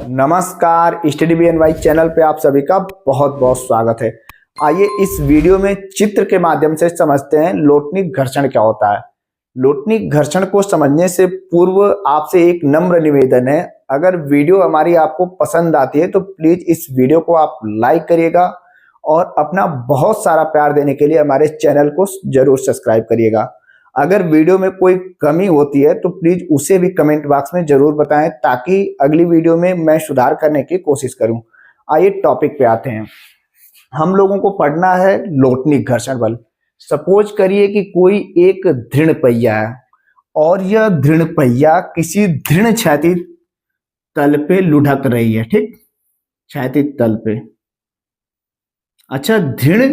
नमस्कार, study BNY channel पे आप सभी का बहुत बहुत स्वागत है। आइए इस वीडियो में चित्र के माध्यम से समझते हैं लोटनिक घर्षण क्या होता है। लोटनिक घर्षण को समझने से पूर्व आपसे एक नम्र निवेदन है, अगर वीडियो हमारी आपको पसंद आती है तो प्लीज इस वीडियो को आप लाइक करिएगा और अपना बहुत सारा प्यार देने के लिए हमारे चैनल को जरूर सब्सक्राइब करिएगा। अगर वीडियो में कोई कमी होती है तो प्लीज उसे भी कमेंट बॉक्स में जरूर बताएं ताकि अगली वीडियो में मैं सुधार करने की कोशिश करूं। आइए टॉपिक पे आते हैं। हम लोगों को पढ़ना है लोटनिक घर्षण बल। सपोज करिए कि कोई एक दृढ़ पहिया है और यह दृढ़ पहिया किसी दृढ़ क्षैतिज तल पे लुढ़क रही है। ठीक, क्षैतिज तल पे। अच्छा, दृढ़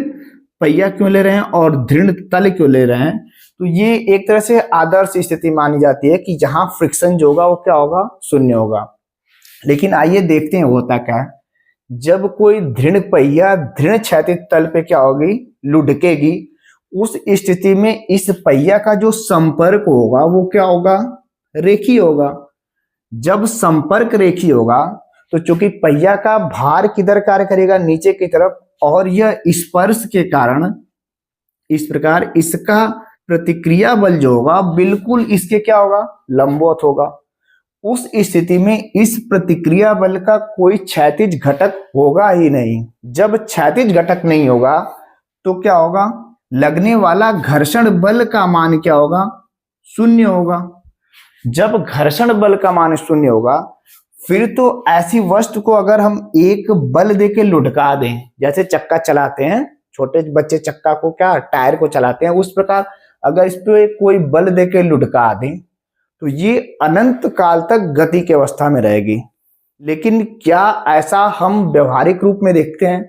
पहिया क्यों ले रहे हैं और दृढ़ तल क्यों ले रहे हैं? तो ये एक तरह से आदर्श स्थिति मानी जाती है कि जहां फ्रिक्शन जो होगा वो क्या होगा, शून्य होगा। लेकिन आइए देखते हैं होता क्या है। जब कोई दृढ़ पहिया दृढ़ क्षैतिज तल पे क्या होगी, लुढ़केगी, उस स्थिति में इस पहिया का जो संपर्क होगा वो क्या होगा, रेखीय होगा। जब संपर्क रेखीय होगा तो चूंकि पहिया का भार किधर कार्य करेगा, नीचे की तरफ, और यह स्पर्श के कारण इस प्रकार इसका प्रतिक्रिया बल जो होगा बिल्कुल इसके क्या होगा, लंबवत होगा। उस स्थिति में इस प्रतिक्रिया बल का कोई क्षैतिज घटक होगा ही नहीं। जब क्षैतिज घटक नहीं होगा तो क्या होगा, लगने वाला घर्षण बल का मान क्या होगा, शून्य होगा। जब घर्षण बल का मान शून्य होगा फिर तो ऐसी वस्तु को अगर हम एक बल देके लुढ़का दें, जैसे चक्का चलाते हैं, छोटे बच्चे चक्का को क्या टायर को चलाते हैं, उस प्रकार अगर इस पे कोई बल देके लुढ़का दें तो ये अनंत काल तक गति की अवस्था में रहेगी। लेकिन क्या ऐसा हम व्यवहारिक रूप में देखते हैं?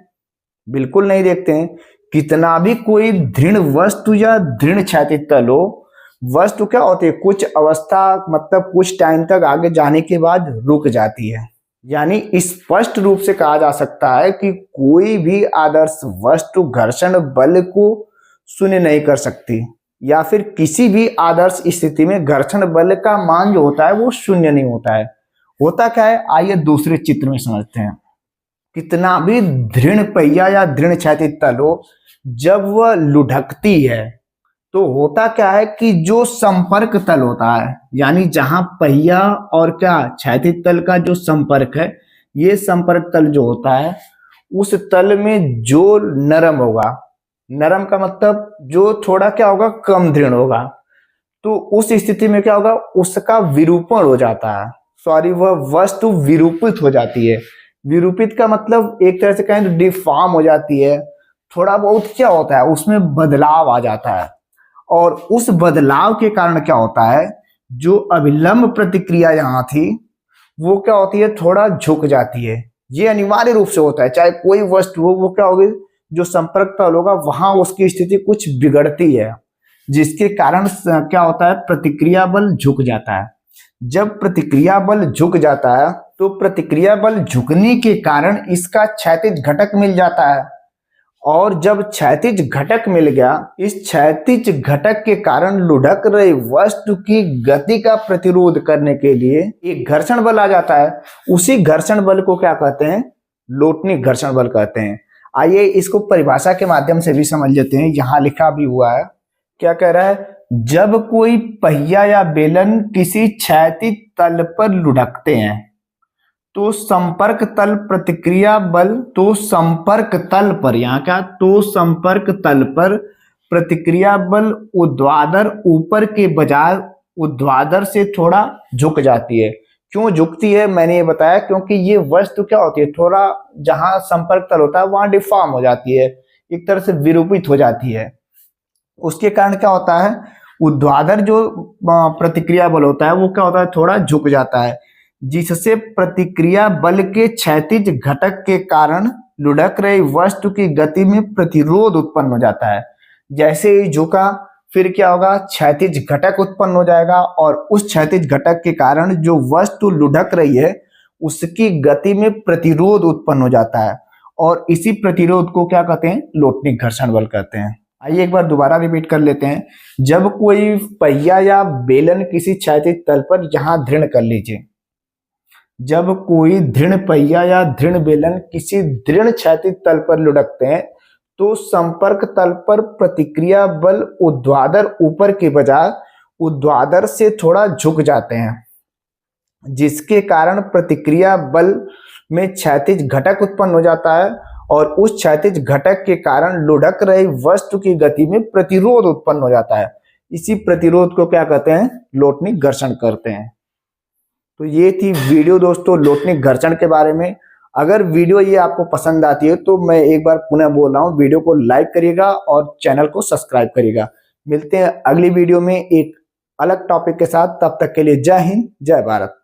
बिल्कुल नहीं देखते हैं। कितना भी कोई दृढ़ वस्तु या दृढ़ क्षैतिज तल हो, वस्तु क्या होती है, कुछ अवस्था मतलब कुछ टाइम तक आगे जाने के बाद रुक जाती है। यानी स्पष्ट रूप से कहा जा सकता है कि कोई भी आदर्श वस्तु घर्षण बल को शून्य नहीं कर सकती, या फिर किसी भी आदर्श स्थिति में घर्षण बल का मान जो होता है वो शून्य नहीं होता है। होता क्या है, आइए दूसरे चित्र में समझते हैं। कितना भी दृढ़ पहिया या दृढ़ क्षैतिज तल हो, जब वह लुढ़कती है तो होता क्या है कि जो संपर्क तल होता है, यानी जहां पहिया और क्या क्षैतिज तल का जो संपर्क है, ये संपर्क तल जो होता है उस तल में जो नरम होगा, नरम का मतलब जो थोड़ा क्या होगा, कम दृढ़ होगा, तो उस स्थिति में क्या होगा, उसका विरूपण हो जाता है। सॉरी, वह वस्तु विरूपित हो जाती है। विरूपित का मतलब एक तरह से कहें तो डिफॉर्म हो जाती है। थोड़ा बहुत क्या होता है, उसमें बदलाव आ जाता है, और उस बदलाव के कारण क्या होता है, जो अभिलंब प्रतिक्रिया यहाँ थी वो क्या होती है, थोड़ा झुक जाती है। ये अनिवार्य रूप से होता है, चाहे कोई वस्तु हो, वो क्या होगी, जो संपर्क तल होगा वहां उसकी स्थिति कुछ बिगड़ती है, जिसके कारण क्या होता है, प्रतिक्रिया बल झुक जाता है। जब प्रतिक्रिया बल झुक जाता है तो प्रतिक्रिया बल झुकने के कारण इसका क्षैतिज घटक मिल जाता है, और जब क्षैतिज घटक मिल गया, इस क्षैतिज घटक के कारण लुढ़क रही वस्तु की गति का प्रतिरोध करने के लिए एक घर्षण बल आ जाता है। उसी घर्षण बल को क्या कहते हैं, लोटनिक घर्षण बल कहते हैं। आइए इसको परिभाषा के माध्यम से भी समझ लेते हैं। यहाँ लिखा भी हुआ है, क्या कह रहा है, जब कोई पहिया या बेलन किसी क्षैतिज तल पर लुढ़कते हैं तो संपर्क तल प्रतिक्रिया बल, तो संपर्क तल पर, यहाँ क्या, तो संपर्क तल पर प्रतिक्रिया बल ऊर्ध्वाधर ऊपर के बजाय ऊर्ध्वाधर से थोड़ा झुक जाती है। क्यों झुकती है, मैंने ये बताया, क्योंकि ये वस्तु क्या होती है, थोड़ा जहां संपर्क तल होता है वहां डिफॉर्म हो जाती है, एक तरह से विरूपित हो जाती है। उसके कारण क्या होता है, ऊर्ध्वाधर जो प्रतिक्रिया बल होता है वो क्या होता है, थोड़ा झुक जाता है, जिससे प्रतिक्रिया बल के क्षैतिज घटक के कारण लुढ़क रही वस्तु की गति में प्रतिरोध उत्पन्न हो जाता है। जैसे ही झुका फिर क्या होगा, क्षैतिज घटक उत्पन्न हो जाएगा, और उस क्षैतिज घटक के कारण जो वस्तु लुढ़क रही है उसकी गति में प्रतिरोध उत्पन्न हो जाता है, और इसी प्रतिरोध को क्या कहते हैं, लोटनिक घर्षण बल कहते हैं। आइए एक बार दोबारा रिपीट कर लेते हैं। जब कोई पहिया या बेलन किसी क्षैतिज तल पर, यहां दृढ़ कर लीजिए, जब कोई दृढ़ पहिया या दृढ़ बेलन किसी दृढ़ क्षैतिज तल पर लुढ़कते हैं तो संपर्क तल पर प्रतिक्रिया बल ऊर्ध्वाधर ऊपर के बजाय ऊर्ध्वाधर से थोड़ा झुक जाते हैं, जिसके कारण प्रतिक्रिया बल में क्षैतिज घटक उत्पन्न हो जाता है और उस क्षैतिज घटक के कारण लुढ़क रही वस्तु की गति में प्रतिरोध उत्पन्न हो जाता है। इसी प्रतिरोध को क्या कहते हैं? लोटनिक घर्षण करते हैं। तो ये थी वीडियो दोस्तों लोटनिक घर्षण के बारे में। अगर वीडियो ये आपको पसंद आती है तो मैं एक बार पुनः बोल रहा हूँ, वीडियो को लाइक करिएगा और चैनल को सब्सक्राइब करिएगा। मिलते हैं अगली वीडियो में एक अलग टॉपिक के साथ, तब तक के लिए जय हिंद जय भारत।